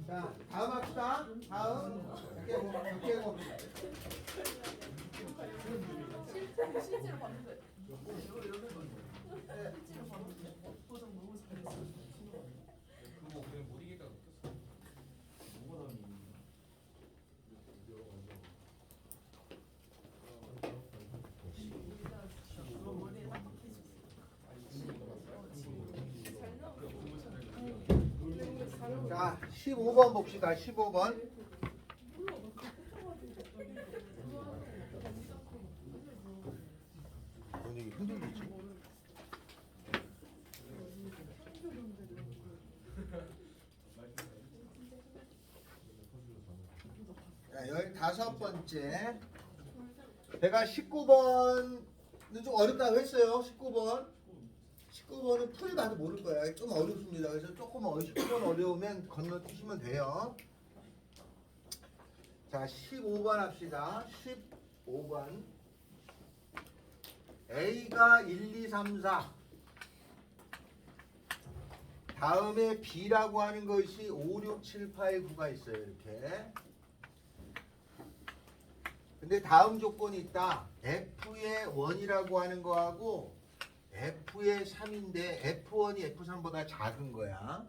자, 다음 합시다. 다음. 깨고. 실제로 봤는데. 실제로 봤는데. 보정 너무 잘했어. 그거 그냥 못 이길까 못했어. 뭐가 남이 머리에 딱 박히셨어. 자, 15번 봅시다. 15번. 분위기 흔들리지. 자, 15번째. 제가 19번은 좀 어렵다고 했어요. 19번은 풀이 봐도 모를 거야. 좀 어렵습니다. 그래서 조금 19번 어려우면 건너뛰시면 돼요. 자, 15번 합시다. 15번. A가 1, 2, 3, 4. 다음에 B라고 하는 것이 5, 6, 7, 8, 9가 있어요. 이렇게. 근데 다음 조건이 있다. F의 1이라고 하는 거하고 F의 3인데 F1이 F3보다 작은 거야.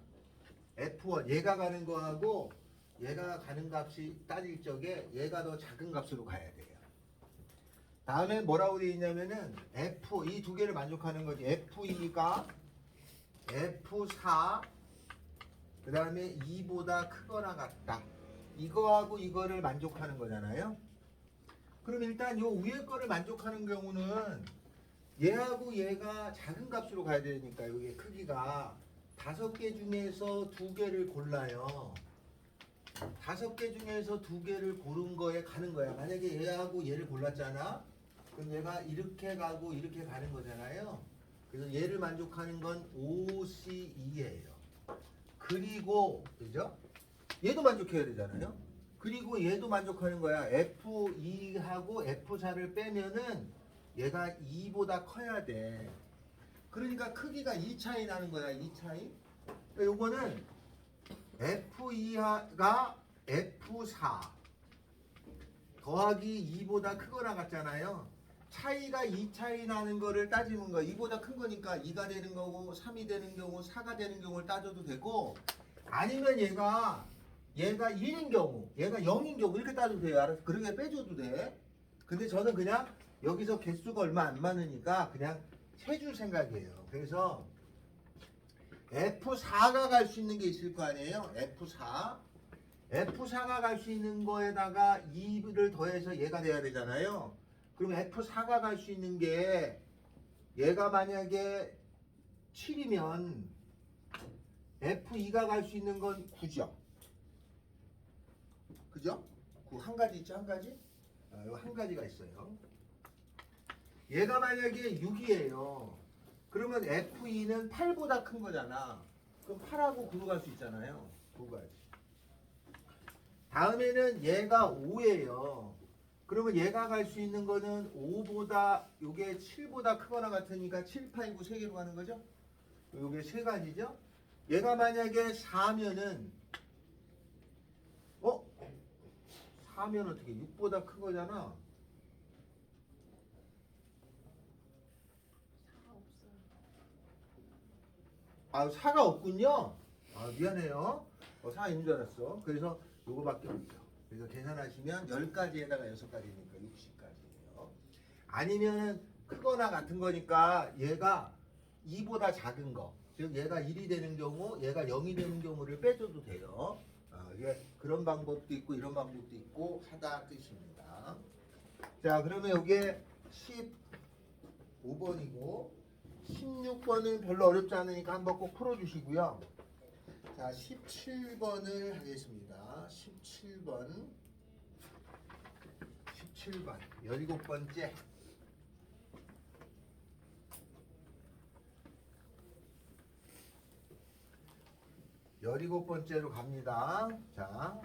F1 얘가 가는 거하고 얘가 가는 값이 따질 적에 얘가 더 작은 값으로 가야 돼요. 다음에 뭐라고 되어 있냐면은 F 이 두 개를 만족하는 거지. F2가 F4 그 다음에 2보다 크거나 같다. 이거하고 이거를 만족하는 거잖아요. 그럼 일단 요 위에 거를 만족하는 경우는 얘하고 얘가 작은 값으로 가야 되니까 여기 크기가 5개 중에서 2개를 골라요. 5개 중에서 2개를 고른 거에 가는 거야. 만약에 얘하고 얘를 골랐잖아. 그럼 얘가 이렇게 가고 이렇게 가는 거잖아요. 그래서 얘를 만족하는 건 OC2예요. 그리고 그죠? 얘도 만족해야 되잖아요. 그리고 얘도 만족하는 거야. F2하고 F4를 빼면은 얘가 2보다 커야 돼. 그러니까 크기가 2 차이 나는 거야. 2 차이. 그러니까 요거는 F2가 F4 더하기 2보다 크거나 같잖아요. 차이가 2 차이 나는 거를 따지는 거야. 2보다 큰 거니까 2가 되는 거고 3이 되는 경우 4가 되는 경우를 따져도 되고 아니면 얘가 1인 경우 얘가 0인 경우 이렇게 따져도 돼요. 알아서 그렇게 빼줘도 돼. 근데 저는 그냥 여기서 개수가 얼마 안 많으니까 그냥 세줄 생각이에요. 그래서 F4가 갈 수 있는 게 있을 거 아니에요. F4가 갈 수 있는 거에다가 2를 더해서 얘가 돼야 되잖아요. 그럼 F4가 갈 수 있는 게 얘가 만약에 7이면 F2가 갈 수 있는 건 9죠. 그죠? 9 한 가지 있죠, 한 가지? 이거 한 가지가 있어요. 얘가 만약에 6이에요. 그러면 F2는 8보다 큰 거잖아. 그럼 8하고 9로 갈 수 있잖아요. 9가지. 다음에는 얘가 5예요. 그러면 얘가 갈 수 있는 거는 5보다 요게 7보다 크거나 같으니까 7, 8, 9 3개로 가는 거죠. 요게 세 가지죠. 얘가 만약에 4면은 4면 어떻게 6보다 큰 거잖아. 4가 없군요. 미안해요. 4가 있는 줄 알았어. 그래서 요거밖에 없죠. 그래서 계산하시면 10가지에다가 6가지니까 60가지예요. 아니면 크거나 같은 거니까 얘가 2보다 작은 거. 즉 얘가 1이 되는 경우, 얘가 0이 되는 경우를 빼줘도 돼요. 이게 그런 방법도 있고 이런 방법도 있고 하다 뜻입니다. 자, 그러면 이게 15번이고 16번은 별로 어렵지 않으니까 한번 꼭 풀어주시고요. 자, 17번을 하겠습니다. 17번 17번째 17번째로 갑니다. 자,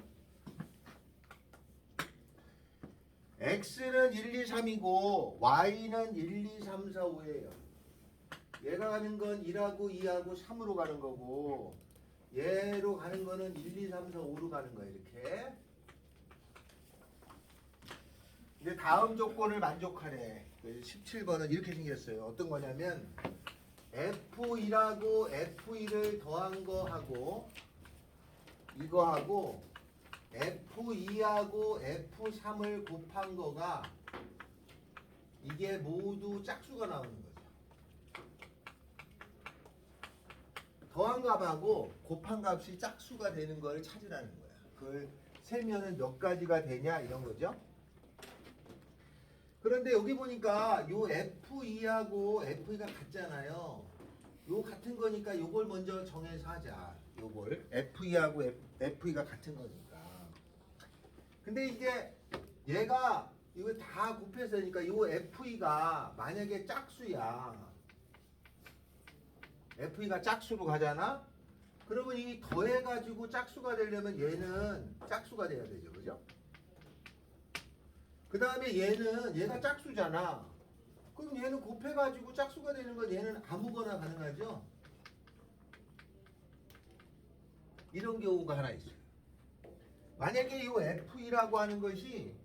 X는 1, 2, 3이고 Y는 1, 2, 3, 4, 5예요. 얘가 가는 건 1하고 2하고 3으로 가는 거고 얘로 가는 거는 1, 2, 3, 4, 5로 가는 거야 이렇게. 이제 다음 조건을 만족하래. 17번은 이렇게 생겼어요. 어떤 거냐면 F1하고 F1을 더한 거하고 이거하고 F2하고 F3을 곱한 거가 이게 모두 짝수가 나오는 거죠. 더한 값하고 곱한 값이 짝수가 되는 걸 찾으라는 거야. 그걸 세면은 몇 가지가 되냐 이런 거죠. 그런데 여기 보니까 요 F2하고 F2가 같잖아요. 요 같은 거니까 요걸 먼저 정해서 하자. 요걸 F2하고 F2가 같은 거니까. 근데 이제 얘가 이거 다 곱해서니까 요 F2가 만약에 짝수야. F2가 짝수로 가잖아? 그러면 이 더해가지고 짝수가 되려면 얘는 짝수가 돼야 되죠. 그죠? 그 다음에 얘가 짝수잖아. 그럼 얘는 곱해가지고 짝수가 되는 건 얘는 아무거나 가능하죠? 이런 경우가 하나 있어요. 만약에 이 F2라고 하는 것이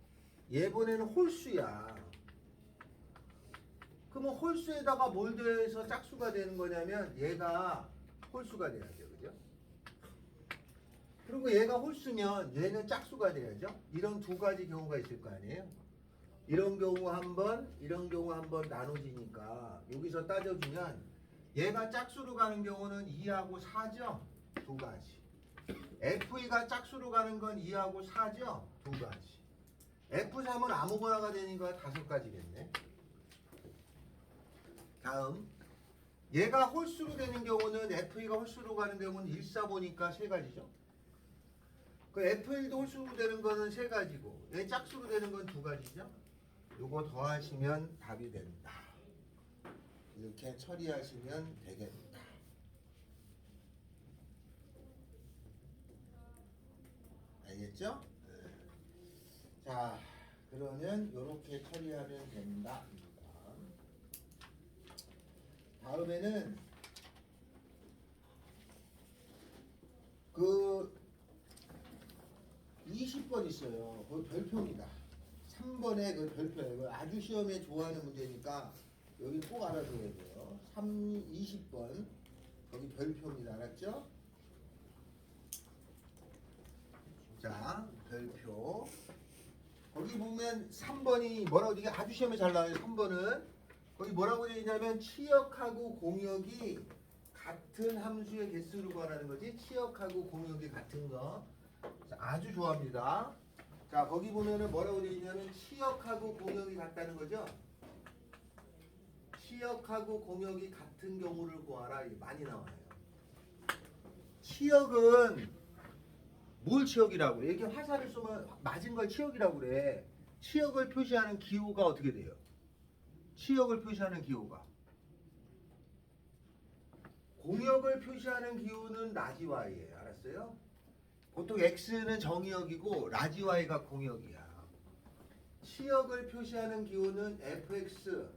얘번에는 홀수야. 그러면 홀수에다가 뭘 더해서 짝수가 되는 거냐면 얘가 홀수가 돼야죠. 그죠? 그리고 얘가 홀수면 얘는 짝수가 돼야죠. 이런 두 가지 경우가 있을 거 아니에요. 이런 경우 한 번, 이런 경우 한 번 나눠지니까 여기서 따져주면 얘가 짝수로 가는 경우는 2하고 4죠? 두 가지. F2가 짝수로 가는 건 2하고 4죠? 두 가지. F3은 아무거나가 되니까 다섯 가지겠네. 다음 얘가 홀수로 되는 경우는 F2가 홀수로 가는 경우는 1, 4 보니까 세 가지죠. 그 F1도 홀수로 되는 거는 세 가지고 얘 짝수로 되는 건 두 가지죠. 요거 더하시면 답이 된다. 이렇게 처리하시면 되겠다. 알겠죠? 네. 자, 그러면 이렇게 처리하면 된다. 다음에는 그 20번 있어요. 그 별표입니다. 3번에 그 별표예요. 아주 시험에 좋아하는 문제니까 여기 꼭 알아둬야 돼요. 20번 거기 별표입니다. 알았죠? 자, 별표. 거기 보면 3번이 뭐라고 이게 아주 시험에 잘 나와요. 3번은 거기 뭐라고 되어 있냐면 치역하고 공역이 같은 함수의 개수를 구하라는 거지. 치역하고 공역이 같은 거. 자, 아주 좋아합니다. 자, 거기 보면은 뭐라고 되어 있냐면 치역하고 공역이 같다는 거죠. 치역하고 공역이 같은 경우를 구하라. 많이 나와요. 치역은 뭘 치역이라고 해? 이렇게 화살을 쏘면 맞은 걸 치역이라고 그래. 치역을 표시하는 기호가 어떻게 돼요? 치역을 표시하는 기호가 공역을 표시하는 기호는 라지 Y예요. 알았어요? 보통 X는 정의역이고 라지 Y가 공역이야. 치역을 표시하는 기호는 FX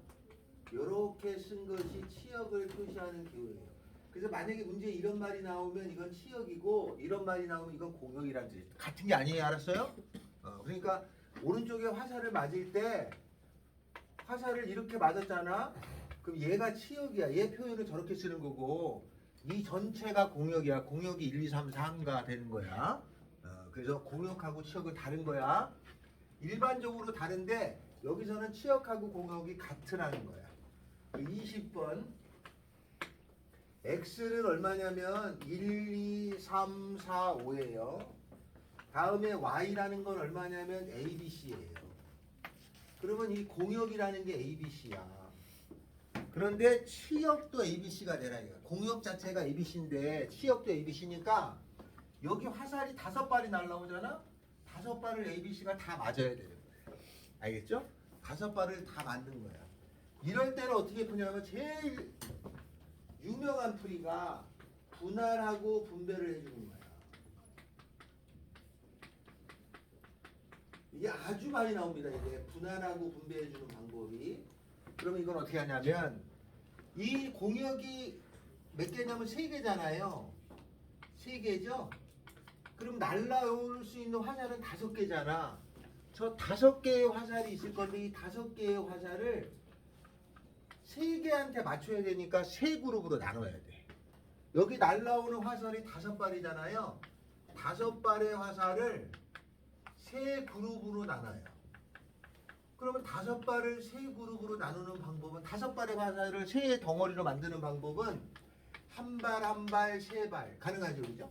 이렇게 쓴 것이 치역을 표시하는 기호예요. 그래서 만약에 문제에 이런 말이 나오면 이건 치역이고 이런 말이 나오면 이건 공역이라는 뜻이에요. 같은 게 아니에요. 알았어요? 그러니까 오른쪽에 화살을 맞을 때 화살을 이렇게 맞았잖아. 그럼 얘가 치역이야. 얘 표현을 저렇게 쓰는 거고 이 전체가 공역이야. 공역이 1, 2, 3, 4가 되는 거야. 그래서 공역하고 치역은 다른 거야. 일반적으로 다른데 여기서는 치역하고 공역이 같으라는 거야. 20번 X는 얼마냐면 1, 2, 3, 4, 5예요. 다음에 Y라는 건 얼마냐면 ABC예요. 그러면 이 공역이라는 게 ABC야. 그런데 치역도 ABC가 되라 이거야. 공역 자체가 ABC인데 치역도 ABC니까 여기 화살이 5발이 날라오잖아. 5발을 ABC가 다 맞아야 되는 거예요. 알겠죠? 5발을 다 맞는 거야. 이럴 때는 어떻게 푸냐면 제일 유명한 풀이가 분할하고 분배를 해주는 거야. 이게 아주 많이 나옵니다. 이게 분할하고 분배해주는 방법이. 그러면 이건 어떻게 하냐면 이 공역이 몇 개냐면 3개잖아요. 3개죠? 그럼 날라올 수 있는 화살은 5개잖아. 저 5개의 화살이 있을 건데 이 5개의 화살을 3개한테 맞춰야 되니까 3그룹으로 나눠야 돼. 여기 날라오는 화살이 5발이잖아요. 5발의 화살을 3그룹으로 나눠요. 그러면 5발을 3그룹으로 나누는 방법은 5발의 화살을 3덩어리로 만드는 방법은 한 발 한 발 3발 가능하죠, 그죠?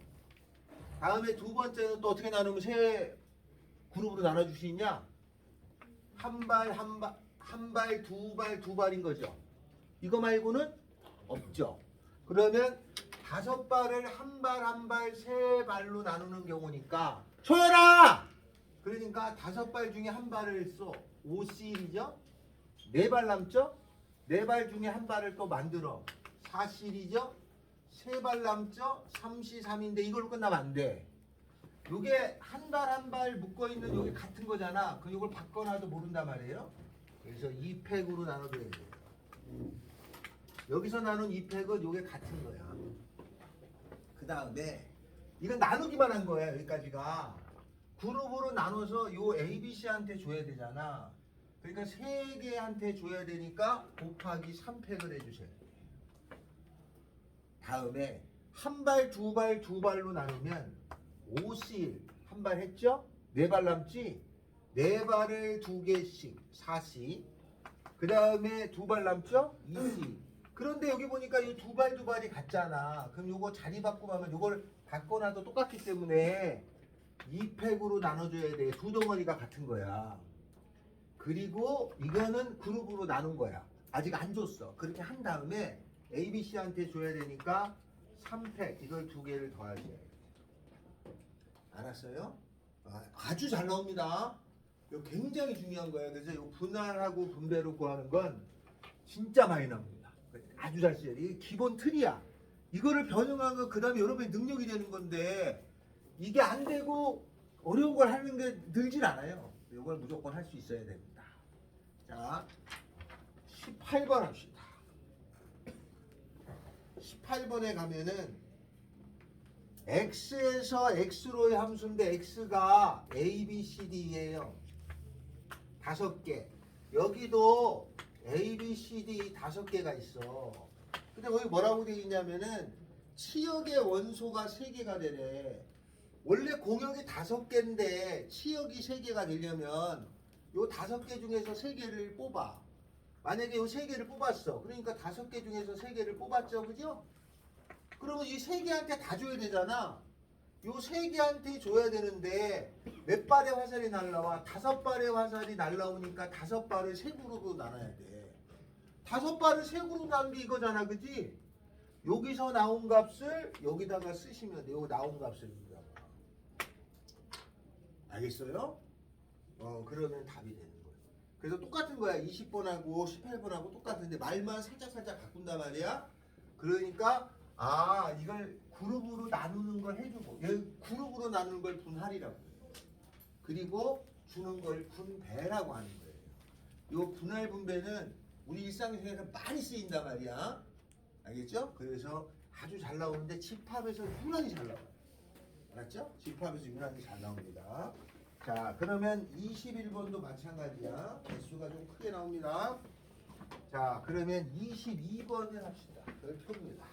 다음에 두 번째는 또 어떻게 나누면 3그룹으로 나눠줄 수 있냐? 한 발 한 발 한 발 두 발 두 발인 거죠. 이거 말고는 없죠. 그러면 5발을 한 발 한 발 3발로 나누는 경우니까 소연아! 그러니까 5발 중에 한 발을 써. 5C이죠? 4발 남죠? 4발 중에 한 발을 또 만들어. 4C이죠? 3발 남죠? 3C3인데 이걸로 끝나면 안 돼. 요게 한 발 한 발 묶어있는 요게 같은 거잖아. 그 요걸 바꿔놔도 모른단 말이에요. 그래서 2팩으로 나눠줘야 돼요. 여기서 나눈 2팩은 요게 같은 거야. 그 다음에 이건 나누기만 한 거야. 여기까지가. 그룹으로 나눠서 요 ABC한테 줘야 되잖아. 그러니까 3개한테 줘야 되니까 곱하기 3팩을 해주셔야 돼요. 다음에 한 발, 두 발, 두 발로 나누면 5C 한 발 했죠? 4발 남지? 4발을 2개씩 4C. 그 다음에 2발 남죠? 2C. 그런데 여기 보니까 이 2발, 2발이 같잖아. 그럼 요거 자리 바꾸면 하면 요걸 바꿔놔도 똑같기 때문에 2팩으로 나눠줘야 돼. 두 덩어리가 같은 거야. 그리고 이거는 그룹으로 나눈 거야. 아직 안 줬어. 그렇게 한 다음에 ABC한테 줘야 되니까 3팩 이걸 2개를 더하셔야 돼. 알았어요? 아주 잘 나옵니다. 이거 굉장히 중요한 거예요. 그래서 이 분할하고 분배로 구하는 건 진짜 많이 나옵니다. 아주 잘 써야 돼. 이게 기본 틀이야. 이거를 변형한 건 그 다음에 여러분의 능력이 되는 건데 이게 안 되고 어려운 걸 하는 게 늘질 않아요. 이걸 무조건 할 수 있어야 됩니다. 자, 18번 합시다. 18번에 가면은 x에서 x로의 함수인데 x가 a, b, c, d예요. 5개. 여기도 a, b, c, d 5개가 있어. 근데 거기 뭐라고 되어 있냐면은 치역의 원소가 3개가 되래. 원래 공역이 5개인데 치역이 3개가 되려면 요 5개 중에서 3개를 뽑아. 만약에 요 3개를 뽑았어. 그러니까 5개 중에서 3개를 뽑았죠. 그죠? 그러면 이 3개한테 다 줘야 되잖아. 요 3개한테 줘야 되는데 몇 발의 화살이 날라와? 5발의 화살이 날라오니까 5발을 3그룹으로 나눠야 돼. 5발을 3그룹 나눈 게 이거잖아. 그지? 여기서 나온 값을 여기다가 쓰시면 돼요. 나온 값을 여기다가. 알겠어요? 그러면 답이 되는 거예요. 그래서 똑같은 거야. 20번하고 18번하고 똑같은데 말만 살짝 바꾼단 말이야. 그러니까 이걸 그룹으로 나누는 걸 해주고 그룹으로 나누는 걸 분할이라고 해요. 그리고 주는 걸 분배라고 하는 거예요. 이 분할 분배는 우리 일상생활에서 많이 쓰인단 말이야. 알겠죠? 그래서 아주 잘 나오는데 집합에서 유난히 잘 나와요. 알았죠? 집합에서 유난히 잘 나옵니다. 자, 그러면 21번도 마찬가지야. 개수가 좀 크게 나옵니다. 자, 그러면 22번을 합시다. 별표입니다.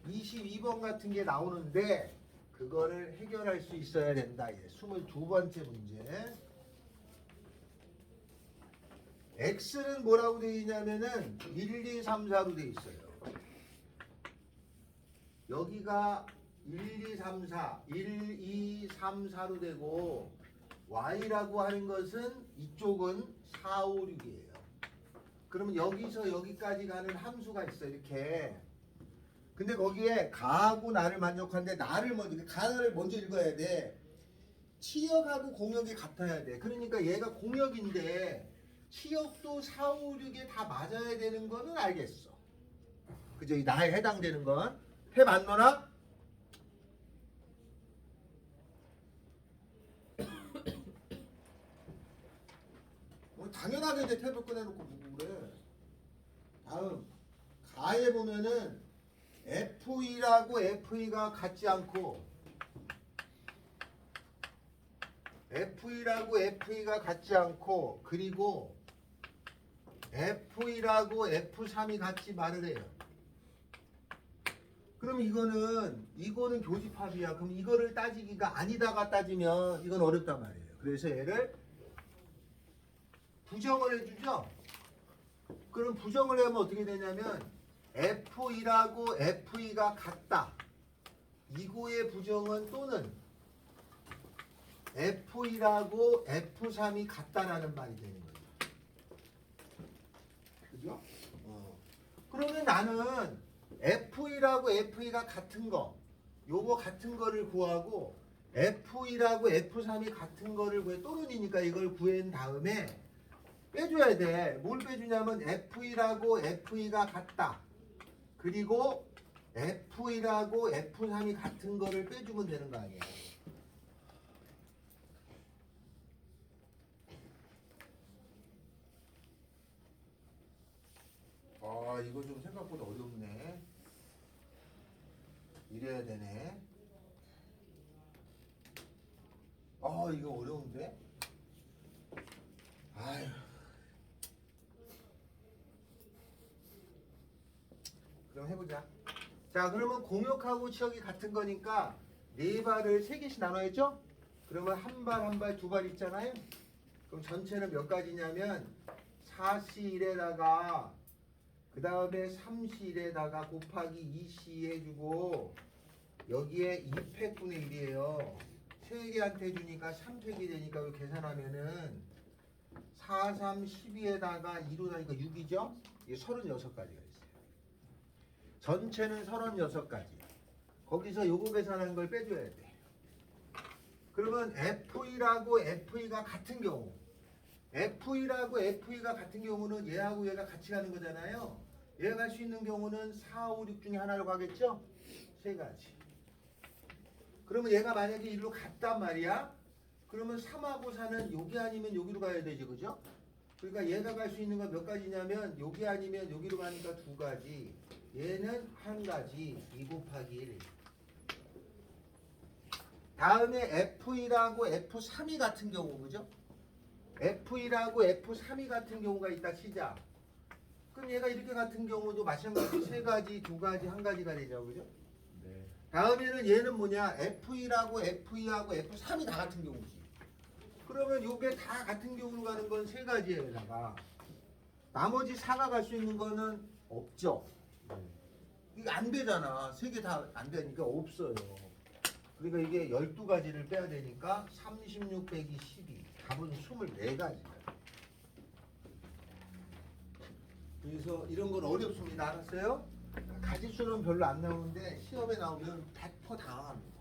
22번 같은 게 나오는데 그거를 해결할 수 있어야 된다. 22번째 문제. X는 뭐라고 되어 있냐면은 1, 2, 3, 4로 되어 있어요. 여기가 1, 2, 3, 4, 1, 2, 3, 4로 되고 Y라고 하는 것은 이쪽은 4, 5, 6이에요. 그러면 여기서 여기까지 가는 함수가 있어 이렇게. 근데 거기에 가하고 나를 만족하는데 나를 먼저 가를 먼저 읽어야 돼. 치역하고 공역이 같아야 돼. 그러니까 얘가 공역인데 치역도 4, 5, 6에 다 맞아야 되는 거는 알겠어. 그죠? 이 나에 해당되는 건 해 맞노나? 당연하게 이제 탭을 꺼내놓고 보고 그래. 다음 가에 보면은 F1하고 F2가 같지 않고 F1하고 F2가 같지 않고 그리고 F1하고 F3이 같이 말을 해요. 그럼 이거는 교집합이야. 그럼 이거를 따지기가 아니다가 따지면 이건 어렵단 말이에요. 그래서 얘를 부정을 해주죠. 그럼 부정을 하면 어떻게 되냐면 F1하고 F2가 같다. 이거의 부정은 또는 F1하고 F3이 같다라는 말이 되는 거예요. 그죠? 그러면 나는 F1하고 F2가 같은 거, 요거 같은 거를 구하고 F1하고 F3이 같은 거를 구해. 또는이니까 이걸 구한 다음에 빼줘야 돼. 뭘 빼주냐면 F1하고 F2가 같다. 그리고 F1하고 F3이 같은 거를 빼주면 되는 거 아니에요. 아, 이거 좀 생각보다 어렵네. 이래야 되네. 아, 이거 어려운데? 아휴. 그럼 해보자. 자, 그러면 공역하고 치역이 같은 거니까 네 발을 세 개씩 나눠야죠? 그러면 한 발, 한 발, 두 발 있잖아요? 그럼 전체는 몇 가지냐면 4C1에다가 그 다음에 3C1에다가 곱하기 2C 해주고 여기에 2팩분의 1이에요. 3개한테 주니까 3팩이 되니까 이거 계산하면은 4, 3, 12에다가 2로 나니까 6이죠? 이게 36가지가 있어요. 전체는 36가지. 거기서 요거 계산한 걸 빼줘야 돼. 그러면 F1하고 F2가 같은 경우 F1하고 F2가 같은 경우는 얘하고 얘가 같이 가는 거잖아요. 얘가 갈 수 있는 경우는 4, 5, 6 중에 하나로 가겠죠? 세 가지. 그러면 얘가 만약에 일로 갔단 말이야. 그러면 3하고 4는 여기 아니면 여기로 가야 되지, 그죠? 그러니까 얘가 갈 수 있는 건 몇 가지냐면 여기 아니면 여기로 가니까 두 가지. 얘는 한 가지. 2 곱하기 1. 다음에 F1하고 F3이 같은 경우, 그죠? F1하고 F3이 같은 경우가 있다 치자. 그럼 얘가 이렇게 같은 경우도 마찬가지 세 가지, 두 가지, 한 가지가 되죠, 그죠? 네. 다음에는 얘는 뭐냐? F1하고 F2하고 F3이 다 같은 경우지. 그러면 요게 다 같은 경우로 가는 건 세 가지에다가 나머지 4가 갈 수 있는 거는 없죠. 이게 안 되잖아. 세 개 다 안 되니까 없어요. 그러니까 이게 12가지를 빼야 되니까 36 빼기 12. 답은 24가지야. 그래서 이런 건 어렵습니다. 알았어요? 가지수는 별로 안 나오는데 시험에 나오면 100% 당황합니다.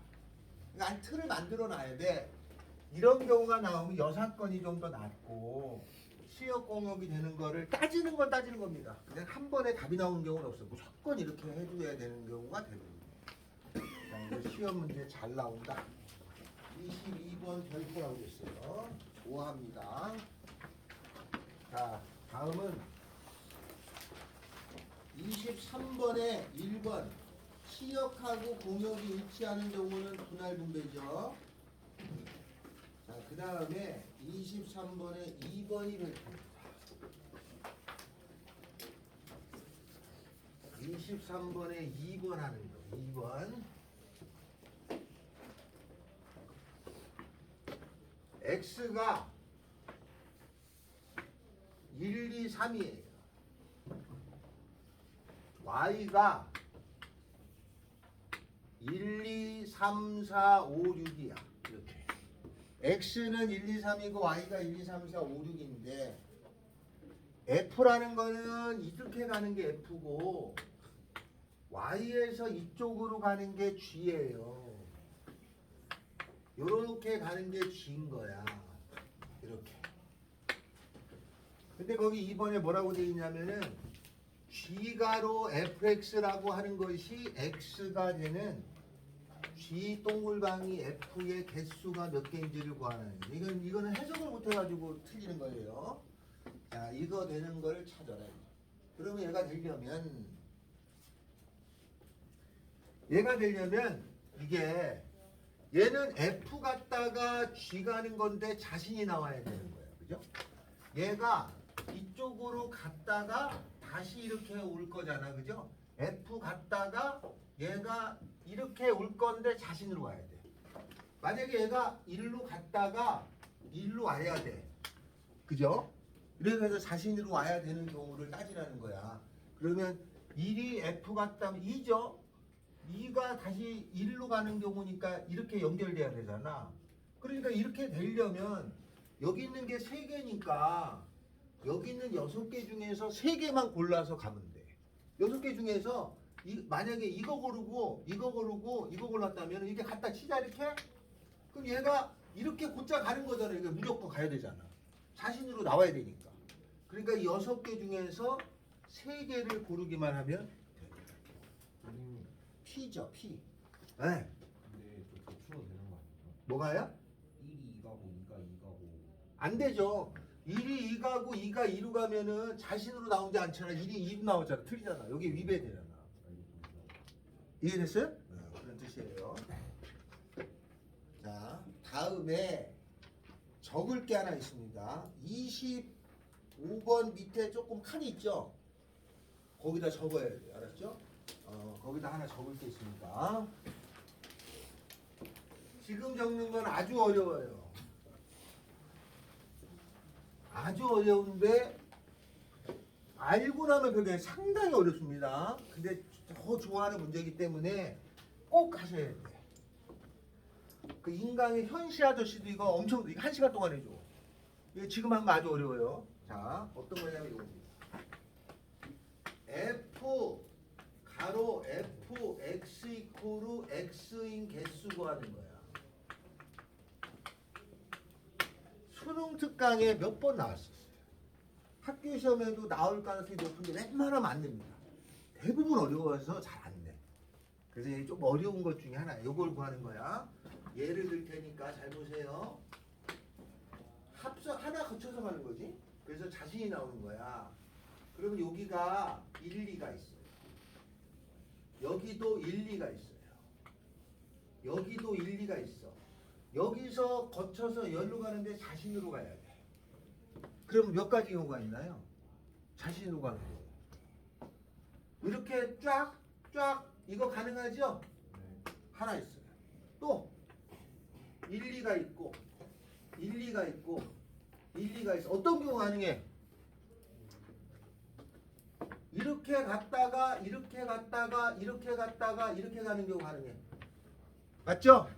그러니까 틀을 만들어 놔야 돼. 이런 경우가 나오면 여사건이 좀 더 낫고 시역 공역이 되는 거를 따지는 건 따지는 겁니다. 그냥 한 번에 답이 나오는 경우는 없어요. 무조건 이렇게 해줘야 되는 경우가 대부분. 자, 이거 시험 문제 잘 나온다. 22번 별표라고 했어요. 좋아합니다. 자, 다음은 23번에 1번 시역하고 공역이 일치하는 경우는 분할 분배죠. 자, 그 다음에 23번에 2번이 별표입니다. 23번에 2번 하는 거. 2번. X가 1, 2, 3이에요. Y가 1, 2, 3, 4, 5, 6이야. 이렇게. X는 1, 2, 3이고 Y가 1, 2, 3, 4, 5, 6인데 F라는 거는 이렇게 가는 게 F고 Y에서 이쪽으로 가는 게 G예요. 요렇게 가는 게 G인 거야. 이렇게. 근데 거기 2번에 뭐라고 되어 있냐면은 G가로 fx라고 하는 것이 x가 되는 G 동글방이 f의 개수가 몇 개인지를 구하는 거예요. 이거는 해석을 못 해가지고 틀리는 거예요. 자, 이거 되는 걸 찾아라. 그러면 얘가 되려면 얘가 되려면 이게 얘는 F 갔다가 G 가는 건데 자신이 나와야 되는 거예요. 그죠? 얘가 이쪽으로 갔다가 다시 이렇게 올 거잖아. 그죠? F 갔다가 얘가 이렇게 올 건데 자신으로 와야 돼. 만약에 얘가 일로 갔다가 일로 와야 돼. 그죠? 이래서 자신으로 와야 되는 경우를 따지라는 거야. 그러면 1이 F 갔다면 2죠? 2가 다시 1로 가는 경우니까 이렇게 연결돼야 되잖아. 그러니까 이렇게 되려면 여기 있는 게 3개니까 여기 있는 6개 중에서 3개만 골라서 가면 돼. 6개 중에서 만약에 이거 고르고 이거 고르고 이거 골랐다면 이렇게 갖다 치자 이렇게? 그럼 얘가 이렇게 곧장 가는 거잖아. 이게 무조건 가야 되잖아. 자신으로 나와야 되니까. 그러니까 이 6개 중에서 3개를 고르기만 하면 선생님, P죠, P. 네. 근데 좀 대충은 되는 거 아니에요? 뭐가요? 1이 2가고 2가 2가고. 안 되죠. 1이 2가고 2가 2로 가면은 자신으로 나오지 않잖아. 1이 2로 나오잖아. 틀리잖아. 여기 위배되잖아. 이해됐어요? 네, 그런 뜻이에요. 자, 다음에 적을 게 하나 있습니다. 25번 밑에 조금 칸이 있죠? 거기다 적어야 돼요. 알았죠? 거기다 하나 적을 게 있습니다. 지금 적는 건 아주 어려워요. 아주 어려운데 알고 나면 그게 상당히 어렵습니다. 근데 더 좋아하는 문제이기 때문에 꼭 하셔야 돼. 그 인간의 현시 아저씨도 이거 엄청 이거 1시간 동안 해줘. 이거 지금 한 거 아주 어려워요. 자, 어떤 거냐면 이겁니다. F 가로 F X 이코르 X인 개수 구하는 거야. 수능 특강에 몇 번 나왔었어요. 학교 시험에도 나올 가능성이 높은데 웬만하면 안 됩니다. 대부분 어려워서 잘 안 돼. 그래서 이게 좀 어려운 것 중에 하나. 이걸 구하는 거야. 예를 들 테니까 잘 보세요. 합성 하나 거쳐서 가는 거지. 그래서 자신이 나오는 거야. 그러면 여기가 1, 2가 있어요. 여기도 1, 2가 있어요. 여기도 1, 2가 있어. 여기서 거쳐서 열로 가는데 자신으로 가야 돼. 그럼 몇 가지 경우가 있나요? 자신으로 가는 거. 이렇게 쫙 이거 가능하죠? 네. 하나 있어요. 또 1, 2가 있고 1, 2가 있고 1, 2가 있어. 어떤 경우 가능해? 이렇게 갔다가 이렇게 갔다가 이렇게 갔다가 이렇게 가는 경우 가능해. 맞죠?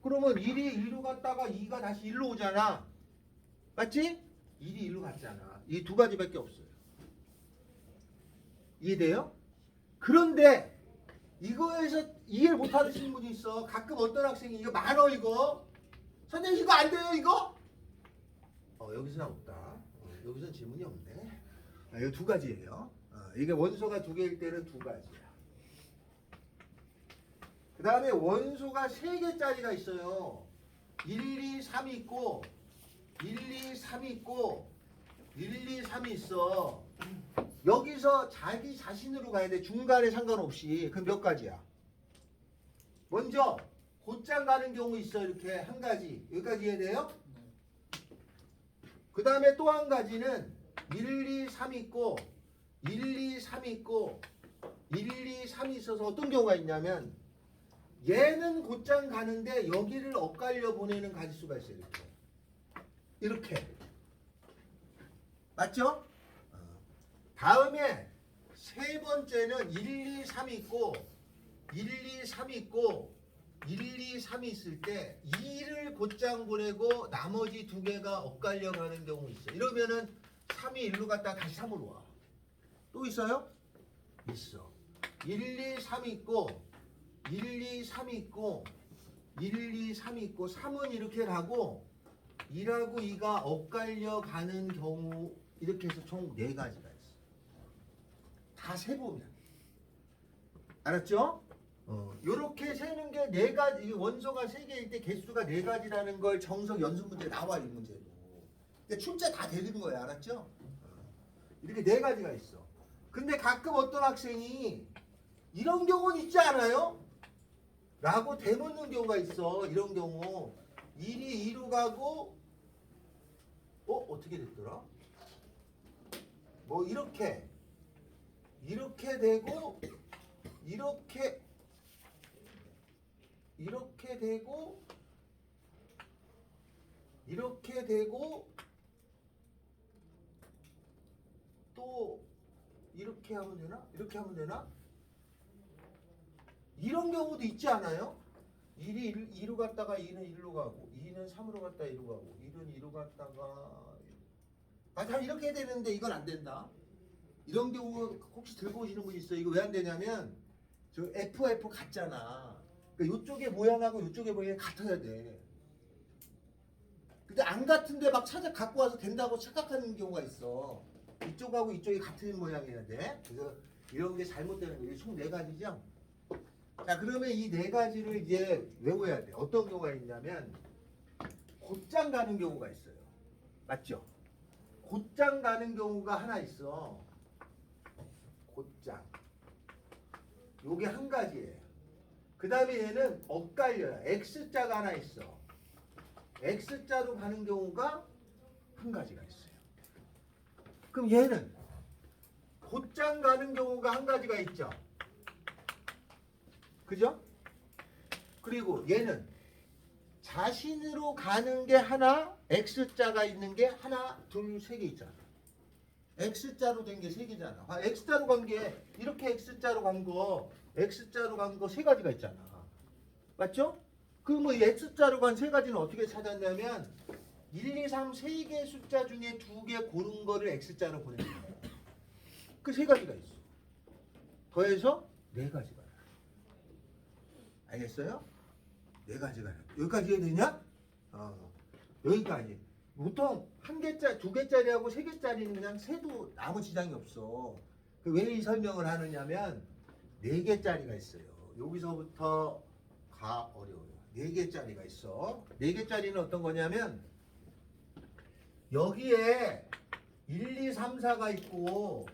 그러면 1이 1로 갔다가 2가 다시 1로 오잖아. 맞지? 1이 1로 갔잖아. 이 두 가지밖에 없어요. 이해돼요? 그런데 이거에서 이해를 못 하시는 분이 있어. 가끔 어떤 학생이 이거 많어 이거. 선생님 이거 안 돼요 이거? 여기서는 없다. 여기서는 질문이 없네. 이거 두 가지예요. 이게 원소가 두 개일 때는 두 가지야. 그 다음에 원소가 세 개짜리가 있어요. 1, 2, 3이 있고 1, 2, 3이 있고 1, 2, 3이 있어. 여기서 자기 자신으로 가야 돼. 중간에 상관없이. 그럼 몇 가지야? 먼저 곧장 가는 경우 있어. 이렇게 한 가지. 여기까지 이해돼요? 그 다음에 또 한 가지는 1, 2, 3이 있고 1, 2, 3이 있고 1, 2, 3이 있어서 어떤 경우가 있냐면 얘는 곧장 가는데 여기를 엇갈려 보내는 가지수가 있어요. 이렇게. 맞죠? 다음에 세 번째는 1, 2, 3이 있고 1, 2, 3이 있고 1, 2, 3이 있을 때 2를 곧장 보내고 나머지 두 개가 엇갈려 가는 경우 있어. 이러면은 3이 1로 갔다가 다시 3으로 와. 또 있어요? 있어. 1, 2, 3이 있고 1, 2, 3이 있고 1, 2, 3이 있고 3은 이렇게 가고 2하고 2가 엇갈려 가는 경우 이렇게 해서 총 4가지가 있어. 다 세보면. 알았죠? 요렇게 세는 게 4가지, 원소가 3개일 때 개수가 4가지라는 걸 정석 연습 문제 나와, 이 문제도. 근데 출제 다 되는 거야. 알았죠? 이렇게 4가지가 있어. 근데 가끔 어떤 학생이 이런 경우는 있지 않아요? 라고 되묻는 경우가 있어. 이런 경우 1이 2로 가고 어떻게 됐더라? 뭐 이렇게 되고 이렇게 되고 이렇게 되고 또 이렇게 하면 되나? 이렇게 하면 되나? 이런 경우도 있지 않아요? 1이 2로 갔다가 2는 1로 가고 2는 3으로 갔다가 2로 가고 1은 2로 갔다가 다 이렇게 되는데 이건 안 된다. 이런 경우 혹시 들고 오시는 분 있어요? 이거 왜 안 되냐면 저 FF 같잖아. 그러니까 이쪽의 모양하고 이쪽의 모양이 같아야 돼. 근데 안 같은데 막 찾아 갖고 와서 된다고 착각하는 경우가 있어. 이쪽하고 이쪽이 같은 모양이어야 돼. 그래서 이런 게 잘못되는 거예요. 총 4가지죠? 자, 그러면 이 4가지를 이제 외워야 돼. 어떤 경우가 있냐면 곧장 가는 경우가 있어요. 맞죠? 곧장 가는 경우가 하나 있어. 곧장. 요게 한 가지예요. 그 다음에 얘는 엇갈려요. X자가 하나 있어. X자로 가는 경우가 한 가지가 있어요. 그럼 얘는 곧장 가는 경우가 한 가지가 있죠. 그죠? 그리고 얘는 자신으로 가는 게 하나, X자가 있는 게 하나, 둘, 세 개 있잖아. X자로 된 게 세 개잖아. X자로 간 게 이렇게 X자로 간 거, X자로 간 거 세 가지가 있잖아. 맞죠? 그럼 뭐 이 X자로 간 세 가지는 어떻게 찾았냐면 1, 2, 3, 세 개 숫자 중에 2개 고른 거를 X자로 보내는 거야. 그 세 가지가 있어. 더해서 4가지가 나와. 알겠어요? 4가지가 나와. 여기까지 이해되냐? 여기까지. 보통 1개짜리, 2개짜리하고 3개짜리는 그냥 세도 아무 지장이 없어. 왜 이 설명을 하느냐면 4개짜리가 있어요. 여기서부터 가 어려워요. 4개짜리가 있어. 4개짜리는 어떤 거냐면 여기에 1, 2, 3, 4가 있고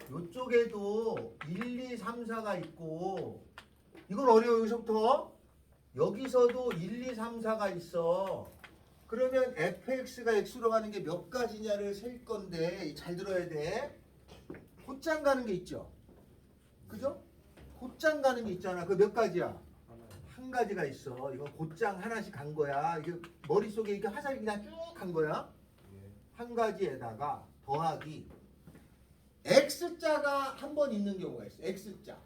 이쪽에도 1, 2, 3, 4가 있고 이건 어려워요. 여기서도 1, 2, 3, 4가 있어. 그러면 fx가 x로 가는 게 몇 가지냐를 셀 건데 잘 들어야 돼. 곧장 가는 게 있죠. 그죠? 곧장 가는 게 있잖아. 그 몇 가지야? 한 가지가 있어. 이건 곧장 하나씩 간 거야. 이게 머릿속에 이렇게 화살이 그냥 쭉 간 거야. 한 가지에다가 더하기 x자가 한 번 있는 경우가 있어. x자.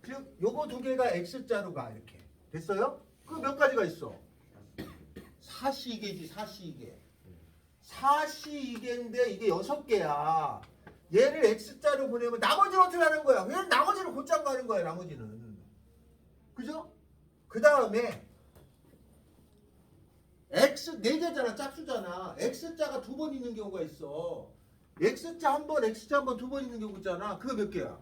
즉 요거 2개가 x자로 가. 이렇게. 됐어요? 그 몇 가지가 있어? 사시이계지. 사시이계인데 이게 6개야. 얘를 x자로 보내면 나머지는 어떻게 하는 거야? 왜 나머지는 곧장 가는 거야? 나머지는. 그죠? 그 다음에 x 4개잖아. 짝수잖아. x자가 2번 있는 경우가 있어. x자 한 번, x자 한 번, 2번 있는 경우 있잖아. 그거 몇 개야?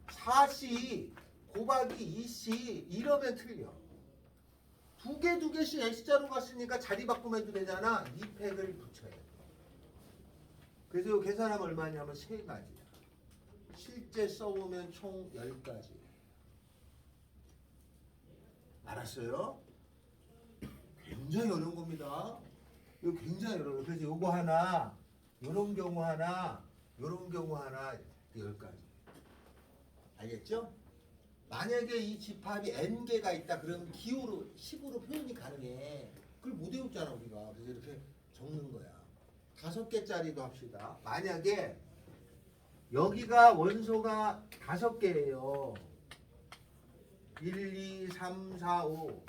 4c 곱하기 2c 이러면 틀려. 2개씩 x자로 갔으니까 자리 바꾸면 해도 되잖아. 2팩을 붙여야 돼. 그래서 이거 계산하면 얼마냐면 3가지야. 실제 써보면 총 10가지. 알았어요? 굉장히 어려운 겁니다. 이거 굉장히 어려워요. 그래서 요거 하나, 요런 경우 하나, 요런 경우 하나, 10가지. 알겠죠? 만약에 이 집합이 n개가 있다 그러면 기호로 10으로 표현이 가능해. 그걸 못 외웠잖아 우리가. 그래서 이렇게 적는 거야. 5개짜리도 합시다. 만약에 여기가 원소가 5개예요. 1, 2, 3, 4, 5.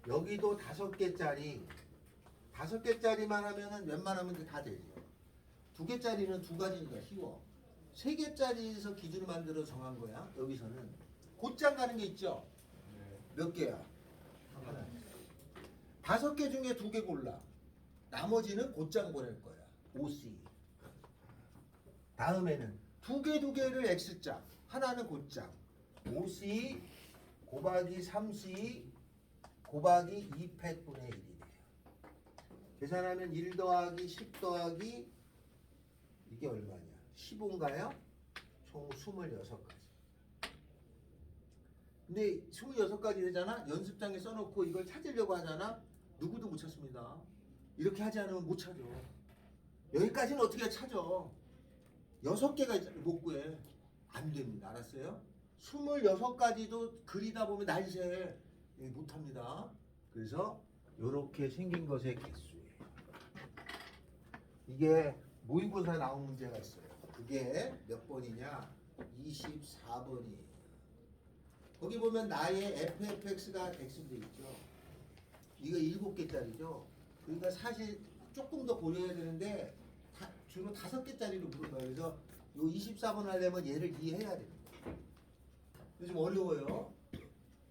여기도 5개짜리. 5개짜리만 하면은 웬만하면 다 되죠. 2개짜리는 2가지니까 쉬워. 3개짜리에서 기준을 만들어 정한 거야. 여기서는. 곧장 가는 게 있죠? 몇 개야? 하나. 5개 중에 2개 골라. 나머지는 곧장 보낼 거야. OC. 다음에는 2개를 X자. 하나는 곧장. OC 곱하기 3C 곱하기 2팩분의 1이 돼요. 계산하면 1 더하기 10 더하기 이게 얼마냐? 15인가요? 총 26가지. 근데 26가지 되잖아. 연습장에 써놓고 이걸 찾으려고 하잖아. 누구도 못 찾습니다. 이렇게 하지 않으면 못 찾아. 여기까지는 어떻게 찾아? 6개가 못 구해. 안 됩니다. 알았어요? 26가지도 그리다 보면 날새 못합니다. 그래서 이렇게 생긴 것의 개수예요. 이게 모의고사 나온 문제가 있어요. 그게 몇 번이냐? 24번이에요. 거기 보면 나의 fx가 x도 있죠. 이거 7개짜리죠. 그러니까 사실 조금 더 고려해야 되는데 주로 5개짜리로 물어봐요. 그래서 요 24번 하려면 얘를 이해해야 됩니다. 좀 어려워요.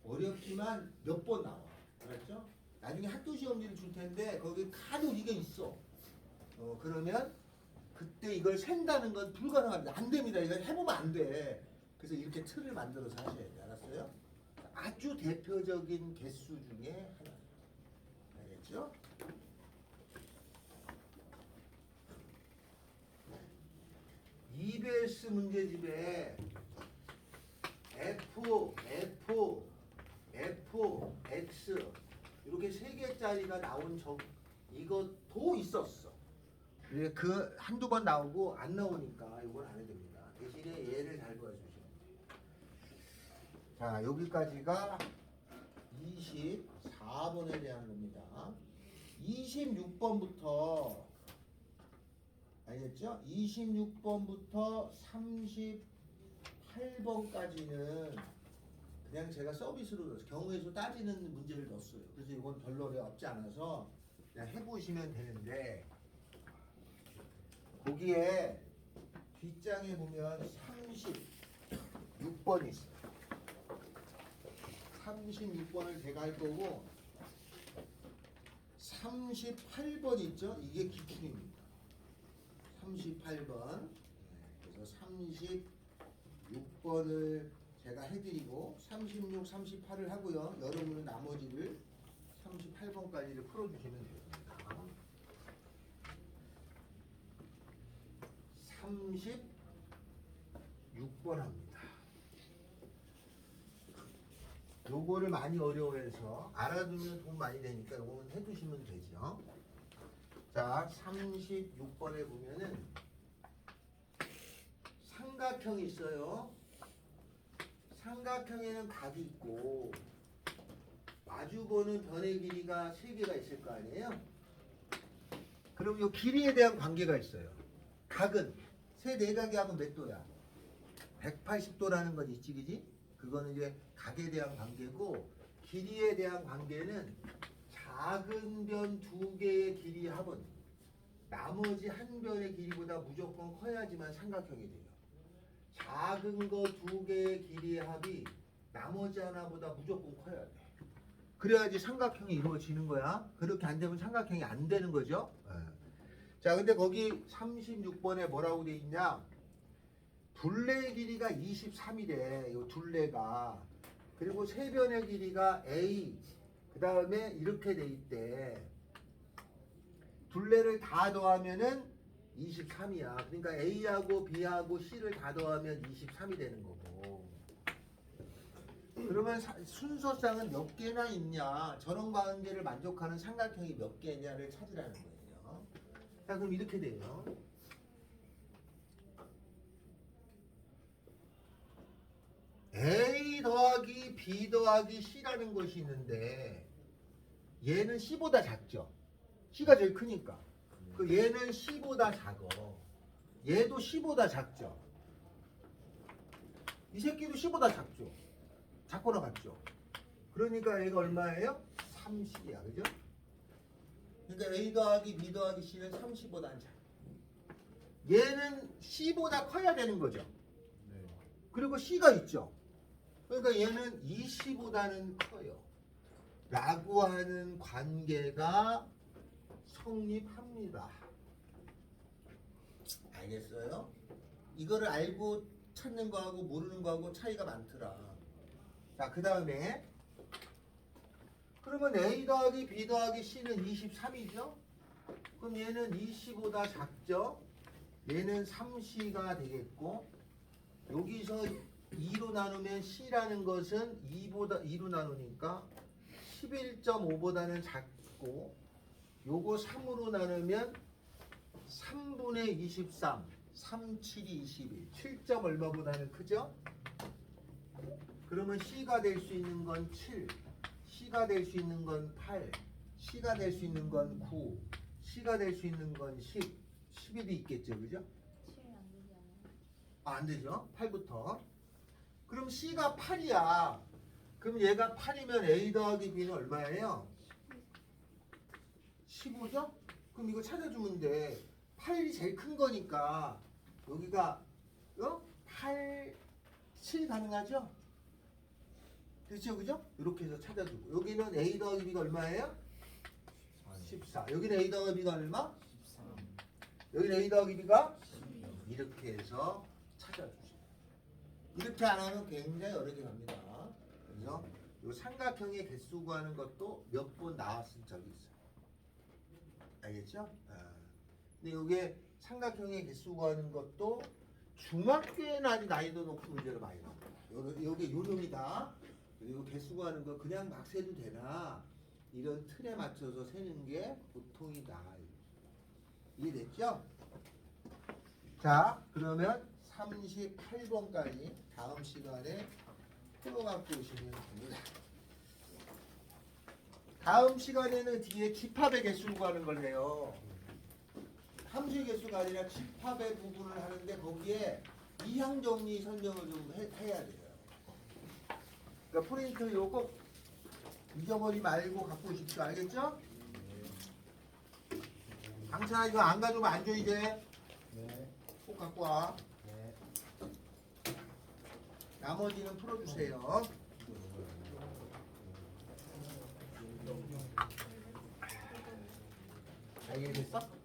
어렵지만 몇 번 나와. 알았죠? 나중에 학교 시험지를 줄 텐데 거기 간혹 이게 있어. 그러면 그때 이걸 센다는 건 불가능합니다. 안 됩니다. 이거 해보면 안 돼. 그래서 이렇게 틀을 만들어서 하셔야 돼요. 알았어요? 아주 대표적인 개수 중에 하나. 알겠죠? EBS 문제집에 F, X 이렇게 3개짜리가 나온 이것도 있었어. 그 한두 번 나오고 안 나오니까 이건 안 해도 됩니다. 대신에 얘를 잘 도와주시면 돼요. 자, 여기까지가 24번에 대한 겁니다. 26번부터 알겠죠? 26번부터 38번까지는 그냥 제가 서비스로 넣었어요. 경우의 수 따지는 문제를 넣었어요. 그래서 이건 별로 어렵지 않아서 그냥 해보시면 되는데 거기에 뒷장에 보면 36번이 있어요. 36번을 제가 할 거고 38번 있죠? 이게 기출입니다. 38번. 그래서 36번을 제가 해드리고 36, 38을 하고요. 여러분은 나머지를 38번까지를 풀어주시면 됩니다. 36번 합니다. 요거를 많이 어려워해서 알아두면 돈 많이 되니까 요거는 해두시면 되죠. 자, 36번에 보면은 삼각형이 있어요. 삼각형에는 각이 있고 마주보는 변의 길이가 3개가 있을 거 아니에요? 그럼 요 길이에 대한 관계가 있어요. 각은 세 내각이 하면 몇 도야? 180도라는 건 있지, 그지? 그거는 이제 각에 대한 관계고 길이에 대한 관계는 작은 변 2개의 길이의 합은 나머지 한 변의 길이보다 무조건 커야지만 삼각형이 돼요. 작은 거 2개의 길이의 합이 나머지 하나보다 무조건 커야 돼. 그래야지 삼각형이 이루어지는 거야. 그렇게 안 되면 삼각형이 안 되는 거죠. 자, 근데 거기 36번에 뭐라고 돼 있냐? 둘레의 길이가 23이래. 요 둘레가. 그리고 세 변의 길이가 A. 그 다음에 이렇게 돼 있대. 둘레를 다 더하면은 23이야. 그러니까 A하고 B하고 C를 다 더하면 23이 되는 거고. 그러면 순서상은 몇 개나 있냐? 저런 관계를 만족하는 삼각형이 몇 개냐를 찾으라는 거예요. 자, 그럼 이렇게 돼요. A 더하기 B 더하기 C라는 것이 있는데 얘는 C보다 작죠. C가 제일 크니까. 그 얘는 C보다 작어. 얘도 C보다 작죠. 이 새끼도 C보다 작죠. 작거나 같죠. 그러니까 얘가 얼마예요? 30이야. 그죠? 그러니까 A 더하기 B 더하기 C는 30보다 안 작아. 얘는 C보다 커야 되는 거죠. 그리고 C가 있죠. 그러니까 얘는 20보다는 커요. 라고 하는 관계가 성립합니다. 알겠어요? 이거를 알고 찾는 거하고 모르는 거하고 차이가 많더라. 자, 그 다음에 그러면 A 더하기 B 더하기 C는 23이죠? 그럼 얘는 20보다 작죠? 얘는 3C가 되겠고 여기서 2로 나누면 C라는 것은 2로 나누니까 11.5보다는 작고 요거 3으로 나누면 3분의 23 3, 7이 21 7점 얼마보다는 크죠? 그러면 C가 될 수 있는 건 7 C가 될 수 있는 건 8 C가 될 수 있는 건 9 C가 될 수 있는 건 10 11이 있겠죠 그죠? 7이 안 되지 않아요? 안 되죠 8부터 그럼 C가 8이야 그럼 얘가 8이면 A 더하기 B는 얼마예요? 15죠? 그럼 이거 찾아주면 돼 8이 제일 큰 거니까 여기가 8, 7 가능하죠? 됐죠 그죠? 이렇게 해서 찾아주고 여기는 A 더하기 B가 얼마예요? 14 여기는 A 더하기 B가 얼마? 13. 여기는 A 더하기 B가? 이렇게 해서 찾아주죠 이렇게 안 하면 굉장히 어렵게 갑니다 그래서 이 삼각형의 개수 구하는 것도 몇 번 나왔을 적이 있어요 알겠죠? 근데 이게 삼각형의 개수 구하는 것도 중학교에는 아주 난이도 높은 문제로 많이 나옵니다. 요게 요령이다. 그리고 개수 구하는 거 그냥 막 세도 되나 이런 틀에 맞춰서 세는 게 보통이다. 이해됐죠? 자, 그러면 38번까지 다음 시간에 풀어갖고 오시면 됩니다. 다음 시간에는 뒤에 집합의 개수를 구하는 걸 해요. 함수의 개수가 아니라 집합의 부분을 하는데 거기에 이항 정리 설명을 좀 해야 돼요. 그러니까 프린트 요거 잊어버리지 말고 갖고 오십시오. 알겠죠? 강찬아 이거 안 가져오면 안 줘 이제. 네. 꼭 갖고 와. 네. 나머지는 풀어주세요. 다 이해됐어?